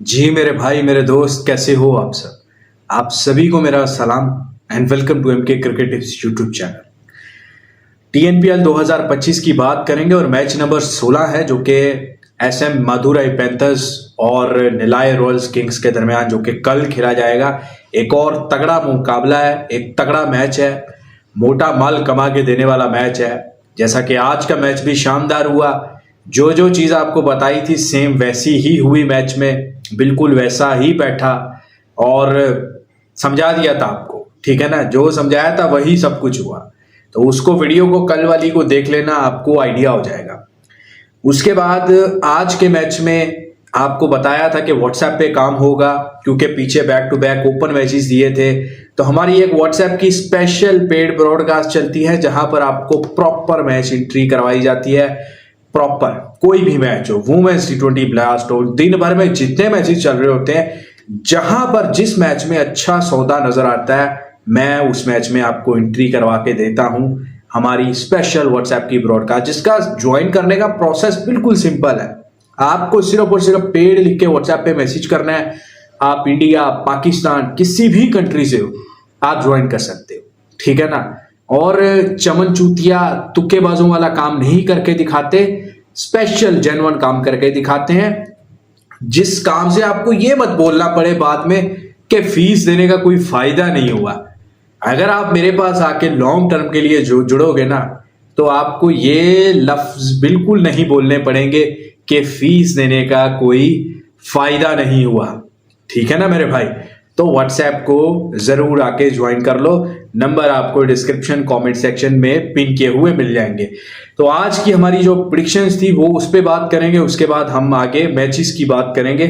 जी मेरे भाई मेरे दोस्त, कैसे हो आप सब। आप सभी को मेरा सलाम and welcome to MK cricket tips YouTube channel. TNPL 2025 की बात करेंगे और मैच नंबर 16 है जो कि एसएम मदुरई पैंथर्स और निलाय रॉयल्स किंग्स के दरमियान जो कि कल खेला जाएगा। एक और तगड़ा मुकाबला है, एक तगड़ा मैच है, मोटा माल कमा के देने वाला मैच है। जैसा कि आज का मैच भी शानदार हुआ, जो जो चीज आपको बताई थी सेम वैसी ही हुई मैच में, बिल्कुल वैसा ही बैठा और समझा दिया था आपको, ठीक है ना। जो समझाया था वही सब कुछ हुआ, तो उसको वीडियो को कल वाली को देख लेना, आपको आइडिया हो जाएगा। उसके बाद आज के मैच में आपको बताया था कि व्हाट्सएप पे काम होगा, क्योंकि पीछे back to back open matches दिए थे। तो हमारी एक व्हाट्सएप की स्पेशल पेड ब्रॉडकास्ट चलती है जहां पर आपको प्रॉपर मैच एंट्री करवाई जाती है। प्रॉपर कोई भी मैच हो, वुमेन्स T20 ब्लास्ट हो, दिन भर में जितने मैचेस चल रहे होते हैं, जहां पर जिस मैच में अच्छा सौदा नजर आता है, मैं उस मैच में आपको एंट्री करवा के देता हूं। हमारी स्पेशल व्हाट्सएप की ब्रॉडकास्ट, जिसका ज्वाइन करने का प्रोसेस बिल्कुल सिंपल है। आपको सिर्फ और सिर्फ पेड लिख के व्हाट्सएप पे मैसेज करना है। आप इंडिया, पाकिस्तान, किसी भी कंट्री से हो, आप ज्वाइन कर सकते हो, ठीक है ना। और चमन चूतिया तुक्केबाजों वाला काम नहीं करके दिखाते, स्पेशल जेन्युइन काम करके दिखाते हैं, जिस काम से आपको ये मत बोलना पड़े बाद में कि फीस देने का कोई फायदा नहीं हुआ। अगर आप मेरे पास आके लॉन्ग टर्म के लिए जो जुड़ोगे ना, तो आपको ये लफ्ज बिल्कुल नहीं बोलने पड़ेंगे कि फीस देने का कोई फायदा नहीं हुआ, ठीक है ना मेरे भाई। तो व्हाट्सएप को जरूर आके ज्वाइन कर लो। नंबर आपको डिस्क्रिप्शन कमेंट सेक्शन में पिन किए हुए मिल जाएंगे। तो आज की हमारी जो प्रेडिक्शंस थी वो उस पे बात करेंगे, उसके बाद हम आगे मैचेस की बात करेंगे।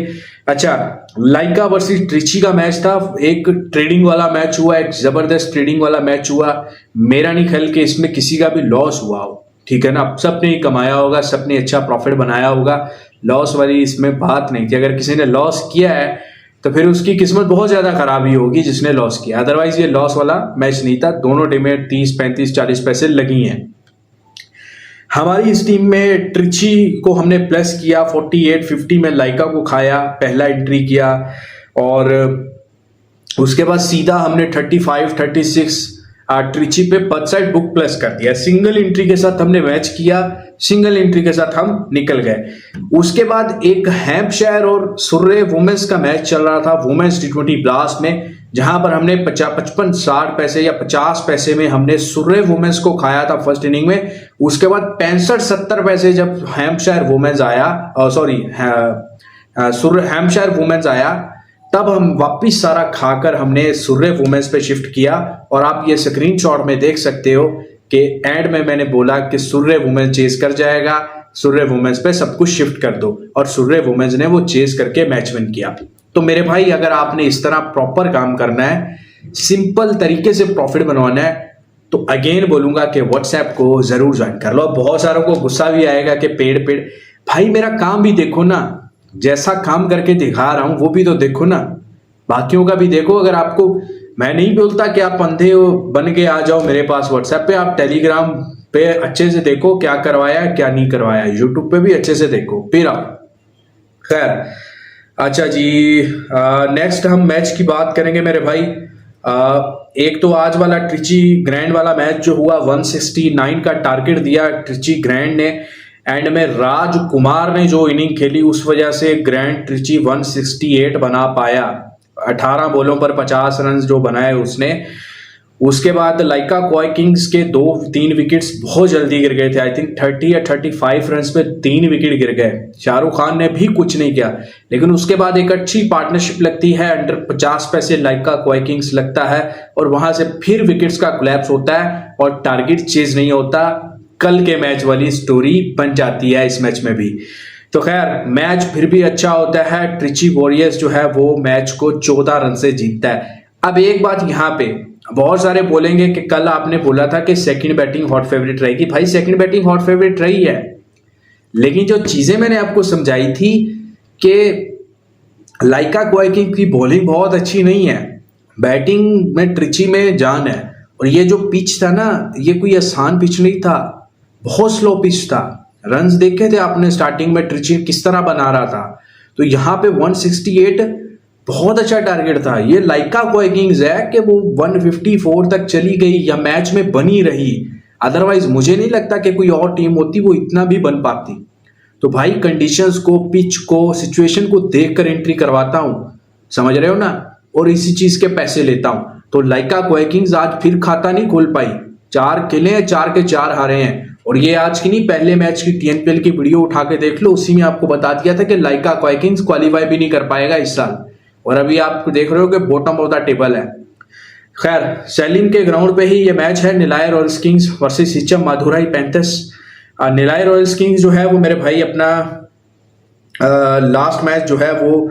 अच्छा, लाइका वर्सेस ट्रिची का मैच था, एक ट्रेडिंग वाला मैच हुआ, एक जबरदस्त ट्रेडिंग वाला मैच हुआ। मेरा नहीं ख्याल कि इसमें किसी का भी लॉस हुआ हो, ठीक है ना। सबने ही कमाया होगा, सबने अच्छा प्रॉफिट बनाया होगा, लॉस वाली इसमें बात नहीं थी। अगर किसी ने लॉस किया है तो फिर उसकी किस्मत बहुत ज्यादा खराब ही होगी जिसने लॉस किया, अदरवाइज ये लॉस वाला मैच नहीं था। दोनों टीमें 30, 35, 40 पैसे लगी हैं। हमारी इस टीम में ट्रिची को हमने प्लस किया, 48-50 में लाइका को खाया, पहला एंट्री किया। और उसके बाद सीधा हमने 35-36 ट्रिची पे पद साइड बुक प्लस कर दिया। सिंगल एंट्री के साथ हमने मैच किया, सिंगल एंट्री के साथ हम निकल गए। उसके बाद एक हैम्पशायर और सुर्रे वुमेन्स का मैच चल रहा था, वुमेन्स T20 ब्लास्ट में, जहां पर हमने 55-60 पैसे या 50 पैसे में हमने सुर्रे वुमेन्स को खाया था फर्स्ट इनिंग में। उसके बाद 65-70 पैसे जब हैम्पशायर वुमेन्स आया, सॉरी हैम्पशायर वुमेन्स आया, तब हम वापिस सारा खाकर हमने सुर्रे वुमेन्स पे शिफ्ट किया। और आप ये स्क्रीनशॉट में देख सकते हो कि एंड में मैंने बोला कि सुर्रे वुमेन्स चेस कर जाएगा, सुर्रे वुमेन्स पे सब कुछ शिफ्ट कर दो, और सुर्रे वुमेन्स ने वो चेस करके मैच विन किया। तो मेरे भाई, अगर आपने इस तरह प्रॉपर काम करना है, सिंपल तरीके से प्रॉफिट बनवाना है, तो अगेन बोलूंगा कि व्हाट्सएप को जरूर ज्वाइन कर लो। बहुत सारों को गुस्सा भी आएगा कि पेड पेड, भाई मेरा काम भी देखो ना, जैसा काम करके दिखा रहा हूं वो भी तो देखो ना, बाकियों का भी देखो। अगर आपको, मैं नहीं बोलता कि आप अंधे हो बन के आ जाओ मेरे पास व्हाट्सएप पे, आप टेलीग्राम पे अच्छे से देखो क्या करवाया क्या नहीं करवाया, यूट्यूब पे भी अच्छे से देखो, फिर आओ। खैर, अच्छा जी, नेक्स्ट हम मैच की बात करेंगे मेरे भाई। एक तो आज वाला ट्रिची ग्रैंड वाला मैच जो हुआ, 169 का टारगेट दिया ट्रिची ग्रैंड ने। एंड में राजकुमार ने जो इनिंग खेली, उस वजह से ग्रैंड ट्रिची 168 बना पाया। 18 बॉलों पर 50 रन जो बनाए उसने। उसके बाद लाइका क्वाई किंग्स के 2-3 विकेट्स बहुत जल्दी गिर गए थे। आई थिंक 30 या 35 रन पे 3 विकेट गिर गए। शाहरुख खान ने भी कुछ नहीं किया, लेकिन उसके बाद एक अच्छी पार्टनरशिप लगती है, अंडर 50 पैसे लाइका क्वाई किंग्स लगता है, और वहां से फिर विकेट्स का कोलैप्स होता है और टारगेट चेज नहीं होता। कल के मैच वाली स्टोरी बन जाती है इस मैच में भी। तो खैर, मैच फिर भी अच्छा होता है। ट्रिची वॉरियर्स जो है वो मैच को 14 रन से जीतता है। अब एक बात यहाँ पे, बहुत सारे बोलेंगे कि कल आपने बोला था कि सेकंड बैटिंग हॉट फेवरेट रहेगी। भाई सेकंड बैटिंग हॉट फेवरेट रही है, लेकिन जो चीजें मैंने आपको समझाई थी कि लाइका क्वाई किंग की बॉलिंग बहुत अच्छी नहीं है, बैटिंग में ट्रिची में जान है। और ये जो पिच था ना, ये कोई आसान पिच नहीं था, बहुत स्लो पिच था। रन्स देखे थे आपने स्टार्टिंग में ट्रिची किस तरह बना रहा था। तो यहाँ पे 168 बहुत अच्छा टारगेट था। ये लाइका कोई किंग्स है कि वो 154 तक चली गई या मैच में बनी रही, अदरवाइज मुझे नहीं लगता कि कोई और टीम होती वो इतना भी बन पाती। तो भाई कंडीशंस को, पिच को, सिचुएशन को देखकर एंट्री करवाता हूं, समझ रहे हो ना, और इसी चीज के पैसे लेता हूं। तो लाइका कोई किंग्स आज फिर खाता नहीं खोल पाई, 4 खेले हैं, 4 के 4 हारे हैं। और ये आज की नहीं, पहले मैच की टीएनपीएल की वीडियो उठा के देख लो, उसी में आपको बता दिया था कि लाइका कोई किंग्स क्वालिफाई भी नहीं कर पाएगा इस साल, और अभी आप देख रहे हो कि बॉटम ऑफ द टेबल है। खैर, सैलिम के ग्राउंड पे ही ये मैच है, Nellai Royals Kings versus Siechem Madurai Panthers. Nellai Royals Kings जो है वो मेरे भाई अपना लास्ट मैच जो है वो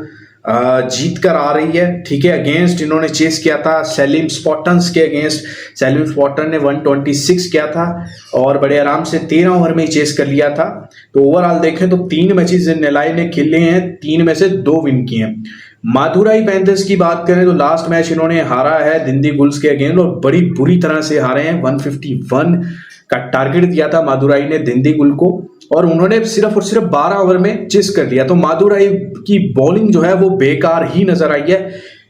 जीत कर आ रही है, ठीक है। अगेंस्ट इन्होंने चेस किया था सैलिम स्पॉटन्स के अगेंस्ट, सैलिम स्पॉटन ने 126 किया था और बड़े आराम से 13 ओवर में ही चेस कर लिया था। तो ओवरऑल देखें तो 3 मैचेस निलाय ने खेले हैं, 3 में से 2 विन किए हैं। माधुराई पैंथर्स की बात करें तो लास्ट मैच इन्होंने हारा है दिंदी गुल्स के अगेंस्ट और बड़ी बुरी तरह से हारे हैं। 151 का टारगेट दिया था माधुराई ने दिंदी गुल को और उन्होंने सिर्फ और सिर्फ 12 ओवर में चेस कर लिया। तो माधुराई की बॉलिंग जो है वो बेकार ही नजर आई है,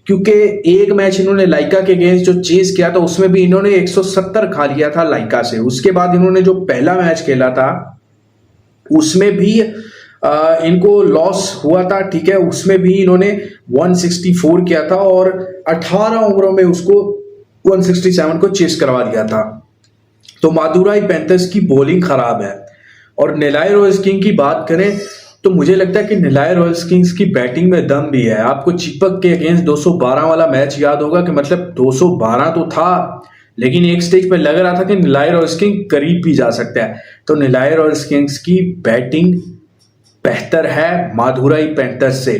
क्योंकि एक मैच इन्होंने लाइका के अगेंस्ट जो चेस किया था उसमें भी इन्होंने 170 खा लिया था लाइका से। उसके बाद इन्होंने जो पहला मैच खेला था उसमें भी इनको लॉस हुआ था, ठीक है। उसमें भी इन्होंने 164 किया था और 18 ओवरों में उसको 167 को चेस करवा दिया था। तो माधुराई पैंथर्स की बॉलिंग खराब है। और निलाय रॉयल्स किंग की बात करें तो मुझे लगता है कि निलाय रॉयल्स किंग्स की बैटिंग में दम भी है। आपको चिपक के अगेंस्ट 212 वाला मैच याद होगा कि मतलब 212 तो था, लेकिन एक स्टेज पे लग रहा था कि निलाय रॉयल्स किंग करीब भी जा सकता है। तो निलाय रॉयल्स किंग्स की बैटिंग बेहतर है माधुराई पैंथर्स से,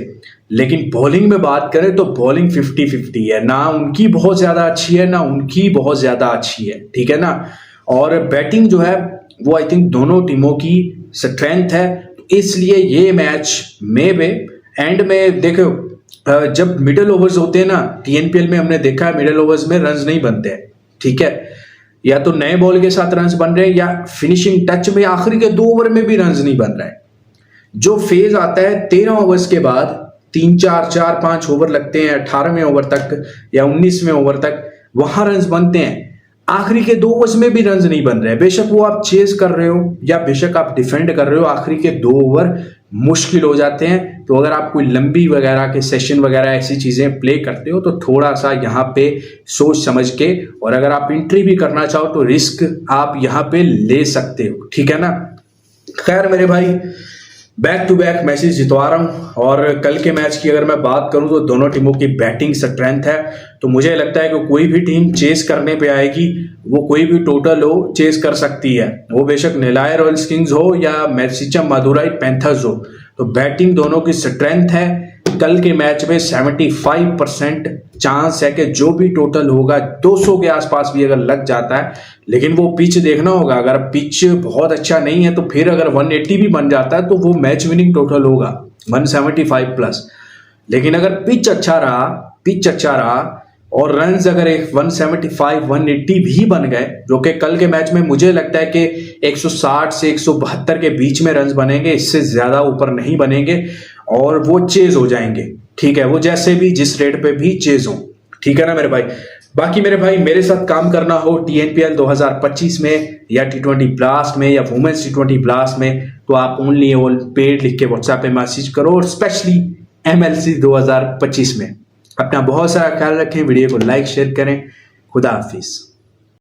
लेकिन बॉलिंग में बात करें तो बॉलिंग 50-50 है, ना उनकी बहुत ज्यादा अच्छी है ना उनकी बहुत ज्यादा अच्छी है, ठीक है ना। और बैटिंग जो है वो आई थिंक दोनों टीमों की स्ट्रेंथ है, तो इसलिए ये मैच में भी एंड में देखो, जब मिडिल ओवर्स होते हैं ना टीएनपीएल में हमने देखा है मिडिल ओवर्स में रन्स नहीं बनते हैं, ठीक है। या तो नए बॉल के साथ रन्स बन रहे हैं या फिनिशिंग टच में आखिरी के 2 ओवर में भी रन्स नहीं बन रहे हैं। जो फेज आता है 13 ओवर्स के बाद 3-4-4-5 ओवर लगते हैं 18वें ओवर तक या 19वें ओवर तक, वहां रन्स बनते हैं। आखिरी के 2 ओवर्स में भी रन्स नहीं बन रहे, बेशक वो आप चेस कर रहे हो या बेशक आप डिफेंड कर रहे हो, आखिरी के 2 ओवर मुश्किल हो जाते हैं। तो अगर आप कोई लंबी वगैरह के सेशन वगैरह ऐसी चीजें प्ले करते हो तो थोड़ा सा यहाँ पे सोच समझ के, और अगर आप एंट्री भी करना चाहो तो रिस्क आप यहाँ पे ले सकते हो, ठीक है ना। खैर मेरे भाई, बैक टू बैक मैचेस जितवा रहा हूं और कल के मैच की अगर मैं बात करूं तो दोनों टीमों की बैटिंग स्ट्रेंथ है। तो मुझे लगता है कि कोई भी टीम चेस करने पे आएगी, वो कोई भी टोटल हो चेस कर सकती है, वो बेशक निलाय रॉयल्स किंग्स हो या मैसिचम माधुराई पैंथर्स हो। तो बैटिंग दोनों की स्ट्रेंथ है। कल के मैच में 75% चांस है कि जो भी टोटल होगा 200 के आसपास भी अगर लग जाता है, लेकिन वो पिच देखना होगा। अगर पिच बहुत अच्छा नहीं है तो फिर अगर 180 भी बन जाता है तो वो मैच विनिंग टोटल होगा 175 प्लस। लेकिन अगर पिच अच्छा रहा और रन्स अगर 175 180 भी बन गए, जो कि कल के मैच में मुझे लगता है कि 160 से 172 के बीच में रन्स बनेंगे, इससे ज्यादा ऊपर नहीं बनेंगे और वो चेज हो जाएंगे, ठीक है। वो जैसे भी जिस रेट पे भी चेज हो, ठीक है ना मेरे भाई। बाकी मेरे भाई, मेरे साथ काम करना हो टीएनपीएल 2025 में या T20 ब्लास्ट में या वुमेन्स T20 ब्लास्ट में, तो आप ओनली ऑल पेड लिख के व्हाट्सएप पे मैसेज करो, और स्पेशली MLC 2025 में। अपना बहुत सारा ख्याल रखें, वीडियो को लाइक शेयर करें। खुदा हाफिज।